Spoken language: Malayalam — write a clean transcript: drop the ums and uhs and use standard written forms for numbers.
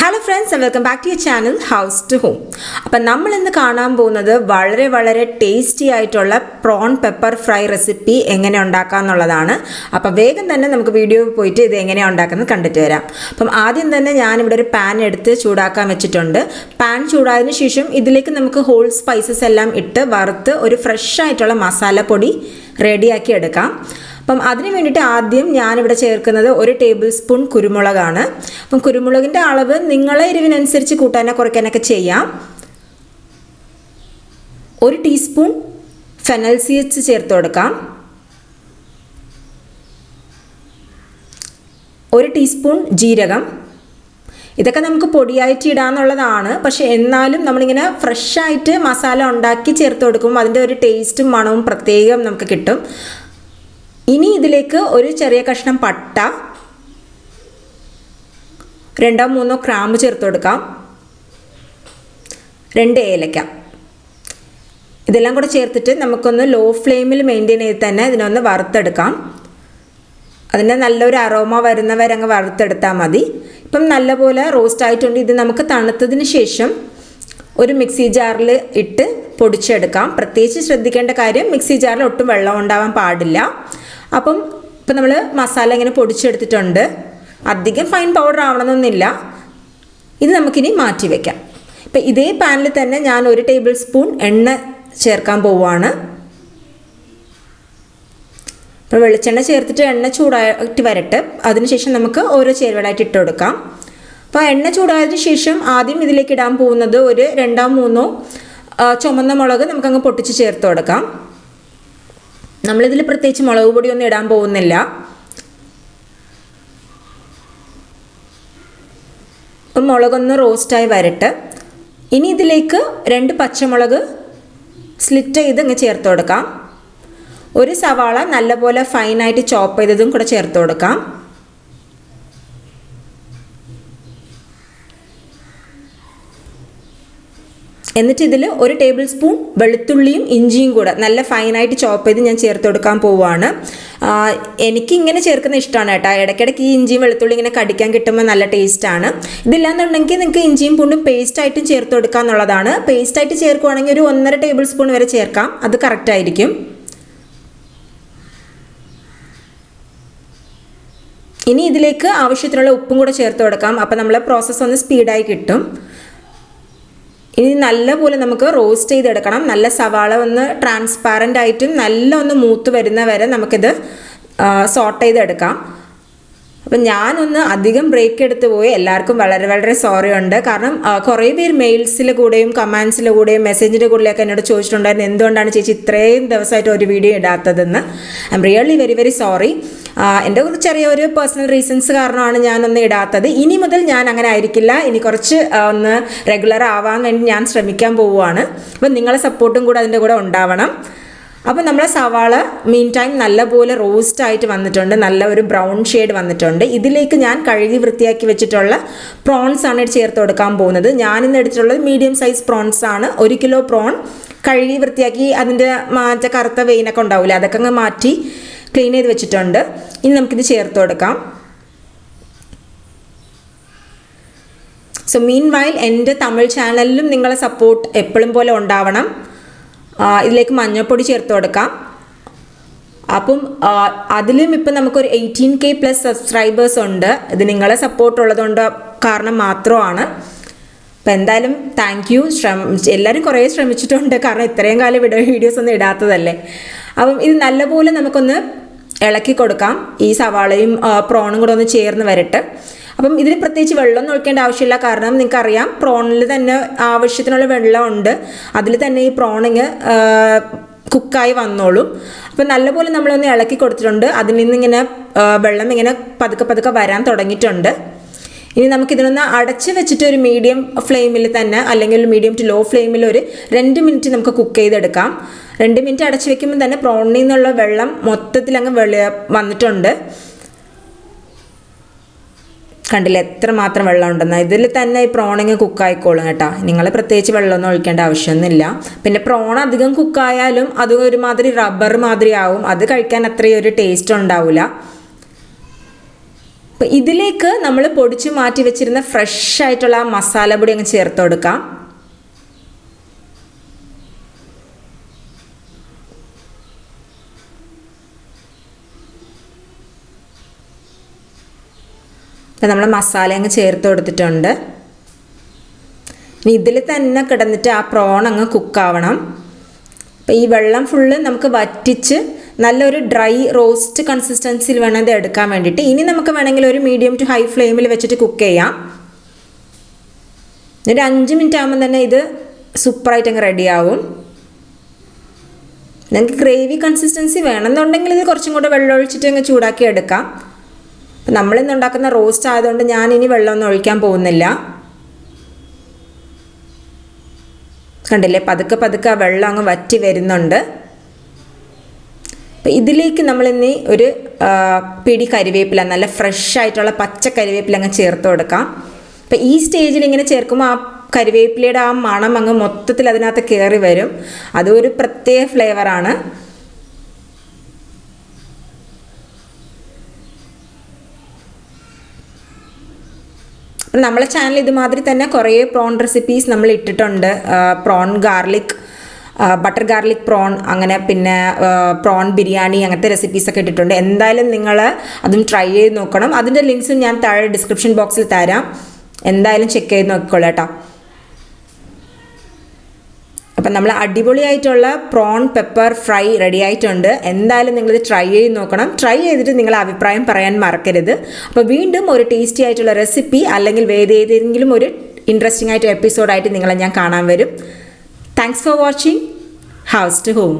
Hello friends and welcome back to your channel House to Home. അപ്പോൾ നമ്മൾ ഇന്ന് കാണാൻ പോകുന്നത് വളരെ ടേസ്റ്റി ആയിട്ടുള്ള prawn pepper fry റെസിപ്പി എങ്ങനെ ഉണ്ടാക്കാമെന്നുള്ളതാണ്. അപ്പോൾ വേഗം തന്നെ നമുക്ക് വീഡിയോ പോയിട്ട് ഇത് എങ്ങനെ ഉണ്ടാക്കുന്നത് കണ്ടിട്ട് വരാം. അപ്പം ആദ്യം തന്നെ ഞാൻ ഇവിടെ ഒരു പാൻ എടുത്ത് ചൂടാക്കാൻ വെച്ചിട്ടുണ്ട്. പാൻ ചൂടായതിനു ശേഷം ഇതിലേക്ക് നമുക്ക് ഹോൾ സ്പൈസസ് എല്ലാം ഇട്ട് വറുത്ത് ഒരു ഫ്രഷ് ആയിട്ടുള്ള മസാലപ്പൊടി റെഡിയാക്കി എടുക്കാം. അപ്പം അതിന് വേണ്ടിയിട്ട് ആദ്യം ഞാനിവിടെ ചേർക്കുന്നത് 1 ടേബിൾ സ്പൂൺ കുരുമുളകാണ്. അപ്പം കുരുമുളകിൻ്റെ അളവ് നിങ്ങളെ എരിവിനനുസരിച്ച് കൂട്ടാനോ കുറയ്ക്കാനൊക്കെ ചെയ്യാം. 1 ടീസ്പൂൺ ഫെനൽ സീഡ്സ് ചേർത്ത് കൊടുക്കാം. 1 ടീസ്പൂൺ ജീരകം. ഇതൊക്കെ നമുക്ക് പൊടിയായിട്ട് ഇടാന്നുള്ളതാണ്. പക്ഷേ എന്നാലും നമ്മളിങ്ങനെ ഫ്രഷായിട്ട് മസാല ഉണ്ടാക്കി ചേർത്ത് കൊടുക്കുമ്പോൾ അതിൻ്റെ ഒരു ടേസ്റ്റും മണവും പ്രത്യേകം നമുക്ക് കിട്ടും. ഇനി ഇതിലേക്ക് ഒരു ചെറിയ കഷ്ണം പട്ട, 2-3 ഗ്രാമ്പ് ചേർത്ത് കൊടുക്കാം. 2 ഏലക്ക. ഇതെല്ലാം കൂടെ ചേർത്തിട്ട് നമുക്കൊന്ന് ലോ ഫ്ലെയിമിൽ മെയിൻറ്റെയിൻ ചെയ്ത് തന്നെ ഇതിനൊന്ന് വറുത്തെടുക്കാം. അതിൻ്റെ നല്ലൊരു അറോമ വരുന്നവരെ അങ്ങ് വറുത്തെടുത്താൽ മതി. ഇപ്പം നല്ലപോലെ റോസ്റ്റ് ആയിട്ടുണ്ട്. ഇത് നമുക്ക് തണുത്തതിന് ശേഷം ഒരു മിക്സി ജാറിൽ ഇട്ട് പൊടിച്ചെടുക്കാം. പ്രത്യേകിച്ച് ശ്രദ്ധിക്കേണ്ട കാര്യം മിക്സി ജാറിൽ ഒട്ടും വെള്ളം ഉണ്ടാവാൻ പാടില്ല. അപ്പം ഇപ്പം നമ്മൾ മസാല ഇങ്ങനെ പൊടിച്ചെടുത്തിട്ടുണ്ട്. അധികം ഫൈൻ പൗഡർ ആവണമെന്നൊന്നുമില്ല. ഇത് നമുക്കിനി മാറ്റി വയ്ക്കാം. ഇപ്പം ഇതേ പാനിൽ തന്നെ ഞാൻ 1 ടേബിൾ സ്പൂൺ എണ്ണ ചേർക്കാൻ പോവുകയാണ്. ഇപ്പോൾ വെളിച്ചെണ്ണ ചേർത്തിട്ട് എണ്ണ ചൂടായിട്ട് വരട്ടെ. അതിനുശേഷം നമുക്ക് ഓരോ ചേരുവകളായിട്ട് ഇട്ട് കൊടുക്കാം. അപ്പോൾ എണ്ണ ചൂടായതിനു ശേഷം ആദ്യം ഇതിലേക്ക് ഇടാൻ പോകുന്നത് ഒരു 2-3 ചുമന്ന മുളക് നമുക്കങ്ങ് പൊട്ടിച്ച് ചേർത്ത് കൊടുക്കാം. നമ്മളിതിൽ പ്രത്യേകിച്ച് മുളക് പൊടിയൊന്നും ഇടാൻ പോകുന്നില്ല. അപ്പം മുളകൊന്ന് റോസ്റ്റായി വരട്ടെ. ഇനി ഇതിലേക്ക് 2 പച്ചമുളക് സ്ലിറ്റ് ചെയ്ത് അങ്ങ് ചേർത്ത് കൊടുക്കാം. 1 സവാള നല്ലപോലെ ഫൈനായിട്ട് ചോപ്പ് ചെയ്തതും കൂടെ ചേർത്ത് കൊടുക്കാം. എന്നിട്ട് ഇതിൽ 1 ടേബിൾ സ്പൂൺ വെളുത്തുള്ളിയും ഇഞ്ചിയും കൂടെ നല്ല ഫൈനായിട്ട് ചോപ്പ് ചെയ്ത് ഞാൻ ചേർത്ത് കൊടുക്കാൻ പോവുകയാണ്. എനിക്കിങ്ങനെ ചേർക്കുന്ന ഇഷ്ടമാണ് കേട്ടോ. ഇടയ്ക്കിടയ്ക്ക് ഈ ഇഞ്ചിയും വെളുത്തുള്ളി ഇങ്ങനെ കടിക്കാൻ കിട്ടുമ്പോൾ നല്ല ടേസ്റ്റാണ്. ഇതില്ലാന്നുണ്ടെങ്കിൽ നിങ്ങൾക്ക് ഇഞ്ചിയും പൂണ്ടും പേസ്റ്റായിട്ടും ചേർത്ത് കൊടുക്കുക എന്നുള്ളതാണ്. പേസ്റ്റായിട്ട് ചേർക്കുകയാണെങ്കിൽ ഒരു 1.5 ടേബിൾ സ്പൂൺ വരെ ചേർക്കാം. അത് കറക്റ്റായിരിക്കും. ഇനി ഇതിലേക്ക് ആവശ്യത്തിനുള്ള ഉപ്പും കൂടെ ചേർത്ത് കൊടുക്കാം. അപ്പോൾ നമ്മളെ പ്രോസസ്സ് ഒന്ന് സ്പീഡായി കിട്ടും. ഇനി നല്ലപോലെ നമുക്ക് റോസ്റ്റ് ചെയ്തെടുക്കണം. നല്ല സവാള ഒന്ന് ട്രാൻസ്പാരൻ്റ് ആയിട്ടും നല്ല ഒന്ന് മൂത്ത് വരുന്ന വരെ നമുക്കിത് സോട്ട് ചെയ്തെടുക്കാം. അപ്പം ഞാനൊന്ന് അധികം ബ്രേക്ക് എടുത്ത് പോയി. എല്ലാവർക്കും വളരെ സോറി ഉണ്ട്. കാരണം കുറേ പേര് മെയിൽസിൽ കൂടെയും കമൻസിൽ കൂടെയും മെസ്സേജിൻ്റെ കൂടെയൊക്കെ എന്നോട് ചോദിച്ചിട്ടുണ്ടായിരുന്നു എന്തുകൊണ്ടാണ് ചേച്ചി ഇത്രയും ദിവസമായിട്ട് ഒരു വീഡിയോ ഇടാത്തതെന്ന്. I am really very sorry. എൻ്റെ ചെറിയൊരു പേഴ്സണൽ റീസൺസ് കാരണമാണ് ഞാനൊന്ന് ഇടാത്തത്. ഇനി മുതൽ ഞാൻ അങ്ങനെ ആയിരിക്കില്ല. ഇനി കുറച്ച് ഒന്ന് റെഗുലർ ആവാൻ വേണ്ടി ഞാൻ ശ്രമിക്കാൻ പോവുകയാണ്. അപ്പം നിങ്ങളെ സപ്പോർട്ടും കൂടെ അതിൻ്റെ കൂടെ ഉണ്ടാവണം. അപ്പോൾ നമ്മളെ സവാള മീൻ ടൈം നല്ലപോലെ റോസ്റ്റ് ആയിട്ട് വന്നിട്ടുണ്ട്. നല്ല ഒരു ബ്രൗൺ ഷെയ്ഡ് വന്നിട്ടുണ്ട്. ഇതിലേക്ക് ഞാൻ കഴുകി വൃത്തിയാക്കി വെച്ചിട്ടുള്ള പ്രോൺസ് ആണ് ചേർത്ത് കൊടുക്കാൻ പോകുന്നത്. ഞാനിന്ന് എടുത്തിട്ടുള്ളത് മീഡിയം സൈസ് പ്രോൺസ് ആണ്. 1 കിലോ പ്രോൺ കഴുകി വൃത്തിയാക്കി അതിൻ്റെ മറ്റേ കറുത്ത വെയിനൊക്കെ ഉണ്ടാവില്ല, അതൊക്കെ അങ്ങ് മാറ്റി ക്ലീൻ ചെയ്ത് വെച്ചിട്ടുണ്ട്. ഇനി നമുക്കിത് ചേർത്ത് കൊടുക്കാം. സോ മീൻ വൈൽ എൻ്റെ തമിഴ് ചാനലിലും നിങ്ങളെ സപ്പോർട്ട് എപ്പോഴും പോലെ ഉണ്ടാവണം. ഇതിലേക്ക് മഞ്ഞൾപ്പൊടി ചേർത്ത് കൊടുക്കാം. അപ്പം അതിലും ഇപ്പം നമുക്കൊരു 18K+ സബ്സ്ക്രൈബേഴ്സ് ഉണ്ട്. ഇത് നിങ്ങളെ സപ്പോർട്ട് ഉള്ളതുകൊണ്ട് കാരണം മാത്രമാണ്. അപ്പം എന്തായാലും താങ്ക് യു. എല്ലാവരും കുറേ ശ്രമിച്ചിട്ടുണ്ട്. കാരണം ഇത്രയും കാലം വീഡിയോസ് ഒന്നും ഇടാത്തതല്ലേ. അപ്പം ഇത് നല്ലപോലെ നമുക്കൊന്ന് ഇളക്കി കൊടുക്കാം. ഈ സവാളയും പ്രോണും കൂടെ ഒന്ന് ചേർന്ന് വരട്ടെ. അപ്പം ഇതിന് പ്രത്യേകിച്ച് വെള്ളമൊന്നും ഒഴിക്കേണ്ട ആവശ്യമില്ല. കാരണം നിങ്ങൾക്കറിയാം പ്രോണിൽ തന്നെ ആവശ്യത്തിനുള്ള വെള്ളമുണ്ട്. അതിൽ തന്നെ ഈ പ്രോണിങ് കുക്കായി വന്നോളും. അപ്പം നല്ലപോലെ നമ്മളൊന്ന് ഇളക്കി കൊടുത്തിട്ടുണ്ട്. അതിൽ നിന്നിങ്ങനെ വെള്ളം ഇങ്ങനെ പതുക്കെ വരാൻ തുടങ്ങിയിട്ടുണ്ട്. ഇനി നമുക്കിതിനൊന്ന് അടച്ച് വെച്ചിട്ട് ഒരു മീഡിയം ഫ്ലെയിമിൽ തന്നെ അല്ലെങ്കിൽ മീഡിയം ടു ലോ ഫ്ലെയിമിൽ ഒരു 2 മിനിറ്റ് നമുക്ക് കുക്ക് ചെയ്തെടുക്കാം. 2 മിനിറ്റ് അടച്ച് വെക്കുമ്പോൾ തന്നെ പ്രോണിൽ നിന്നുള്ള വെള്ളം മൊത്തത്തിൽ അങ്ങ് വന്നിട്ടുണ്ട്. കണ്ടില്ല എത്രമാത്രം വെള്ളം ഉണ്ടെന്ന്. ഇതിൽ തന്നെ ഈ പ്രോണിങ് കുക്കായിക്കോളും കേട്ടോ. നിങ്ങൾ പ്രത്യേകിച്ച് വെള്ളമൊന്നും ഒഴിക്കേണ്ട ആവശ്യമൊന്നുമില്ല. പിന്നെ പ്രോൺ അധികം കുക്കായാലും അത് ഒരുമാതിരി റബ്ബർ മാതിരി ആവും. അത് കഴിക്കാൻ അത്രയും ഒരു ടേസ്റ്റ് ഉണ്ടാവില്ല. അപ്പോൾ ഇതിലേക്ക് നമ്മൾ പൊടിച്ച് മാറ്റി വെച്ചിരുന്ന ഫ്രഷ് ആയിട്ടുള്ള ആ മസാലപ്പൊടി അങ്ങ് ചേർത്ത് കൊടുക്കാം. അപ്പോൾ നമ്മൾ മസാല അങ്ങ് ചേർത്ത് കൊടുത്തിട്ടുണ്ട്. ഇനി ഇതിൽ തന്നെ കിടന്നിട്ട് ആ പ്രോൺ അങ്ങ് കുക്കാവണം. അപ്പോൾ ഈ വെള്ളം ഫുള്ള് നമുക്ക് വറ്റിച്ച് നല്ലൊരു ഡ്രൈ റോസ്റ്റ് കൺസിസ്റ്റൻസിയിൽ വേണം ഇത് എടുക്കാൻ വേണ്ടിയിട്ട്. ഇനി നമുക്ക് വേണമെങ്കിൽ ഒരു മീഡിയം ടു ഹൈ ഫ്ലെയിമിൽ വെച്ചിട്ട് കുക്ക് ചെയ്യാം. ഒരു 5 മിനിറ്റ് ആകുമ്പോൾ തന്നെ ഇത് സൂപ്പറായിട്ട് അങ്ങ് റെഡിയാവും. നിങ്ങൾക്ക് ഗ്രേവി കൺസിസ്റ്റൻസി വേണമെന്നുണ്ടെങ്കിൽ ഇത് കുറച്ചും കൂടെ വെള്ളം ഒഴിച്ചിട്ട് അങ്ങ് ചൂടാക്കി എടുക്കാം. അപ്പം നമ്മളിന്ന് ഉണ്ടാക്കുന്ന റോസ്റ്റ് ആയതുകൊണ്ട് ഞാനിനി വെള്ളമൊന്നും ഒഴിക്കാൻ പോകുന്നില്ല. കണ്ടില്ലേ, പതുക്കെ പതുക്കെ ആ വെള്ളം അങ്ങ് വറ്റി വരുന്നുണ്ട്. അപ്പോൾ ഇതിലേക്ക് നമ്മളിനി ഒരു പിടി കരിവേപ്പില, നല്ല ഫ്രഷ് ആയിട്ടുള്ള പച്ച കരിവേപ്പില അങ്ങ് ചേർത്ത് കൊടുക്കാം. അപ്പോൾ ഈ സ്റ്റേജിൽ ഇങ്ങനെ ചേർക്കുമ്പോൾ ആ കരിവേപ്പിലയുടെ ആ മണം അങ്ങ് മൊത്തത്തിൽ അതിനകത്ത് കയറി വരും. അതൊരു പ്രത്യേക ഫ്ലേവറാണ്. അപ്പം നമ്മളെ ചാനൽ ഇതുമാതിരി തന്നെ കുറേ പ്രോൺ റെസിപ്പീസ് നമ്മൾ ഇട്ടിട്ടുണ്ട്. Prawn garlic, butter garlic prawn, അങ്ങനെ പിന്നെ പ്രോൺ ബിരിയാണി, അങ്ങനത്തെ റെസിപ്പീസൊക്കെ ഇട്ടിട്ടുണ്ട്. എന്തായാലും നിങ്ങൾ അതും ട്രൈ ചെയ്ത് നോക്കണം. അതിൻ്റെ ലിങ്ക്സും ഞാൻ താഴെ ഡിസ്ക്രിപ്ഷൻ ബോക്സിൽ തരാം. എന്തായാലും ചെക്ക് ചെയ്ത് നോക്കിക്കോളൂ കേട്ടോ. അപ്പം നമ്മൾ അടിപൊളിയായിട്ടുള്ള പ്രോൺ പെപ്പർ ഫ്രൈ റെഡി ആയിട്ടുണ്ട്. എന്തായാലും നിങ്ങളിത് ട്രൈ ചെയ്ത് നോക്കണം. ട്രൈ ചെയ്തിട്ട് നിങ്ങളുടെ അഭിപ്രായം പറയാൻ മറക്കരുത്. അപ്പോൾ വീണ്ടും ഒരു ടേസ്റ്റി ആയിട്ടുള്ള റെസിപ്പി അല്ലെങ്കിൽ ഏതെങ്കിലും ഒരു ഇൻട്രസ്റ്റിംഗ് ആയിട്ട് എപ്പിസോഡായിട്ട് നിങ്ങളെ ഞാൻ കാണാൻ വരും. Thanks for watching house to home.